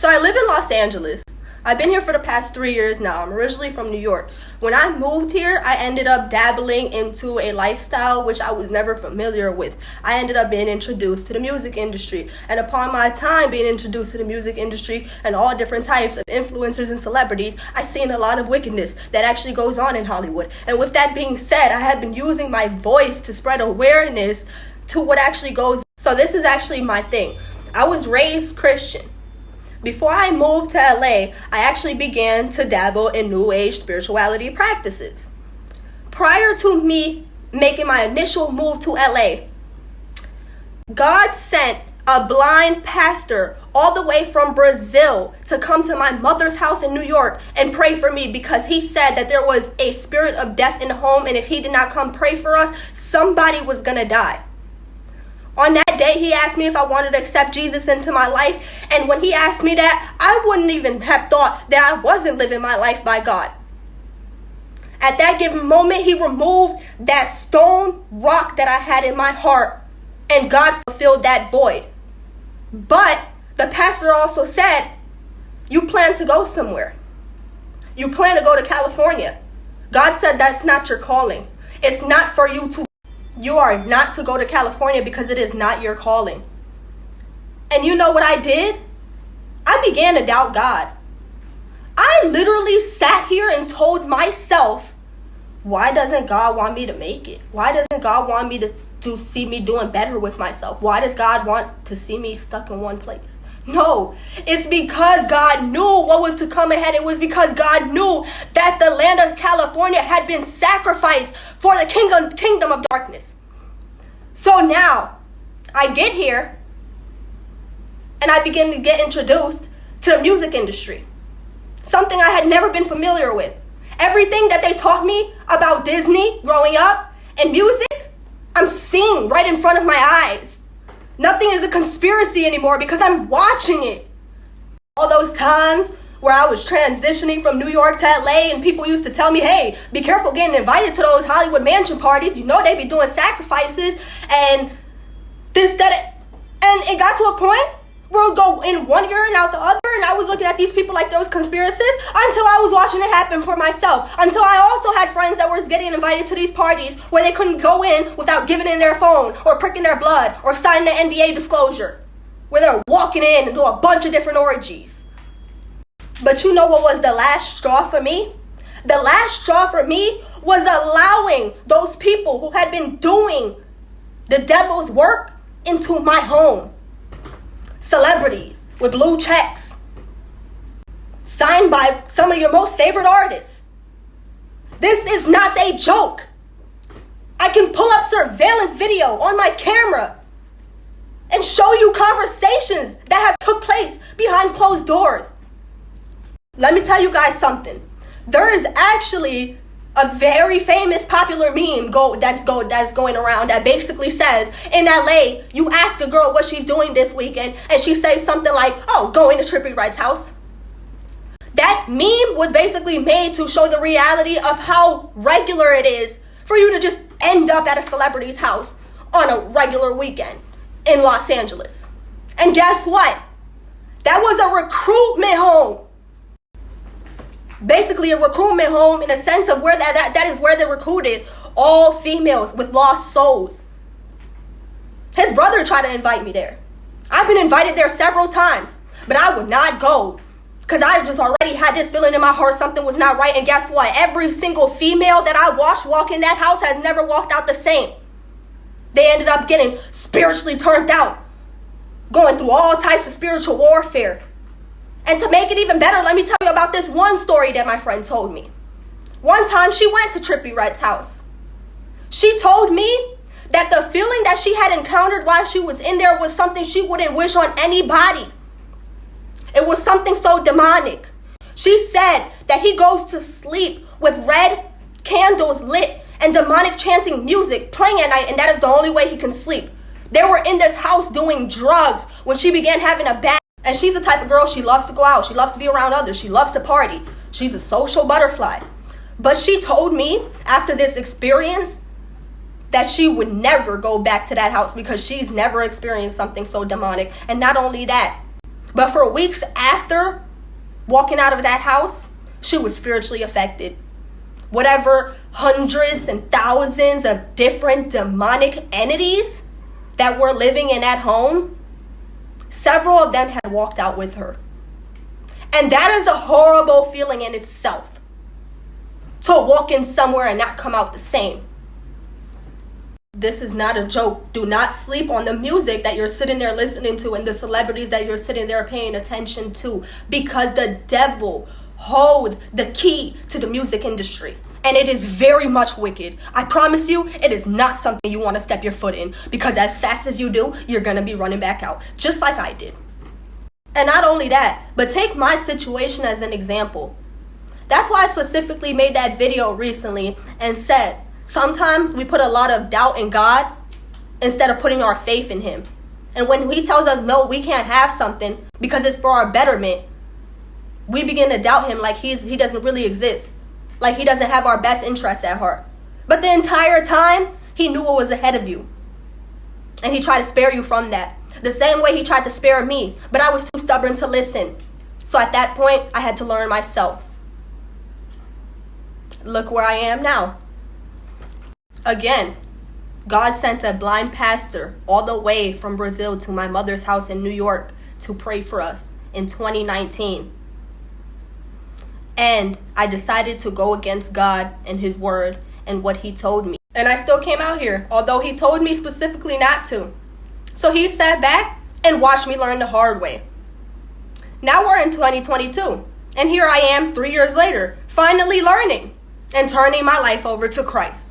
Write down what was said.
So I live in Los Angeles. I've been here for the past 3 years now. I'm originally from New York. When I moved here, I ended up dabbling into a lifestyle which I was never familiar with. I ended up being introduced to the music industry. And upon my time being introduced to the music industry and all different types of influencers and celebrities, I seen a lot of wickedness that actually goes on in Hollywood. And with that being said, I have been using my voice to spread awareness to what actually goes on. So this is actually my thing. I was raised Christian. Before I moved to LA, I actually began to dabble in New Age spirituality practices. Prior to me making my initial move to LA, God sent a blind pastor all the way from Brazil to come to my mother's house in New York and pray for me because he said that there was a spirit of death in the home, and if he did not come pray for us, somebody was gonna die. On that day, he asked me if I wanted to accept Jesus into my life. And when he asked me that, I wouldn't even have thought that I wasn't living my life by God. At that given moment, he removed that stone rock that I had in my heart, and God fulfilled that void. But the pastor also said, you plan to go somewhere. You plan to go to California. God said that's not your calling. It's not for you to. You are not to go to California because it is not your calling. And you know what I did? I began to doubt God. I literally sat here and told myself, why doesn't God want me to make it? Why doesn't God want me to see me doing better with myself? Why does God want to see me stuck in one place? No, it's because God knew what was to come ahead. It was because God knew that the land of California had been sacrificed for the kingdom of darkness. So now I get here and I begin to get introduced to the music industry, something I had never been familiar with. Everything that they taught me about Disney growing up and music, I'm seeing right in front of my eyes. Nothing is a conspiracy anymore because I'm watching it. All those times where I was transitioning from New York to LA and people used to tell me, hey, be careful getting invited to those Hollywood mansion parties. You know they be doing sacrifices and this, that. And it got to a point where it would go in one ear and out the other. And I was looking at these people like there was conspiracies until I was watching it happen for myself. Until I also had friends that were getting invited to these parties where they couldn't go in without giving in their phone or pricking their blood or signing the NDA disclosure, where they're walking in and do a bunch of different orgies. But you know what was the last straw for me? The last straw for me was allowing those people who had been doing the devil's work into my home. Celebrities with blue checks, signed by some of your most favorite artists. This is not a joke. I can pull up surveillance video on my camera and show you conversations that have took place behind closed doors. Let me tell you guys something. There is actually a very famous popular meme that's going around that basically says, in LA, you ask a girl what she's doing this weekend, and she says something like, oh, going to Trippie Redd's house. That meme was basically made to show the reality of how regular it is for you to just end up at a celebrity's house on a regular weekend in Los Angeles. And guess what? That was a recruitment home. Basically a recruitment home in a sense of where that is where they recruited all females with lost souls. His brother tried to invite me there. I've been invited there several times, but I would not go because I just already had this feeling in my heart something was not right. And guess what? Every single female that I watched walk in that house has never walked out the same. They ended up getting spiritually turned out, going through all types of spiritual warfare. And to make it even better, let me tell you about this one story that my friend told me. One time she went to Trippie Redd's house. She told me that the feeling that she had encountered while she was in there was something she wouldn't wish on anybody. It was something so demonic. She said that he goes to sleep with red candles lit and demonic chanting music playing at night, and that is the only way he can sleep. They were in this house doing drugs when she began having a bad. And she's the type of girl, she loves to go out. She loves to be around others. She loves to party. She's a social butterfly. But she told me after this experience that she would never go back to that house because she's never experienced something so demonic. And not only that, But for weeks after walking out of that house, she was spiritually affected. Whatever hundreds and thousands of different demonic entities that were living in that home, several of them had walked out with her. And that is a horrible feeling in itself. To walk in somewhere and not come out the same. This is not a joke. Do not sleep on the music that you're sitting there listening to and the celebrities that you're sitting there paying attention to, because the devil holds the key to the music industry. And it is very much wicked. I promise you, it is not something you want to step your foot in, because as fast as you do, you're going to be running back out, just like I did. And not only that, but take my situation as an example. That's why I specifically made that video recently and said, sometimes we put a lot of doubt in God instead of putting our faith in him. And when he tells us, no, we can't have something because it's for our betterment, we begin to doubt him like he doesn't really exist. Like he doesn't have our best interests at heart. But the entire time, he knew what was ahead of you. And he tried to spare you from that. The same way he tried to spare me. But I was too stubborn to listen. So at that point, I had to learn myself. Look where I am now. Again, God sent a blind pastor all the way from Brazil to my mother's house in New York to pray for us in 2019. And I decided to go against God and his word and what he told me. And I still came out here, although he told me specifically not to. So he sat back and watched me learn the hard way. Now we're in 2022. And here I am 3 years later, finally learning and turning my life over to Christ.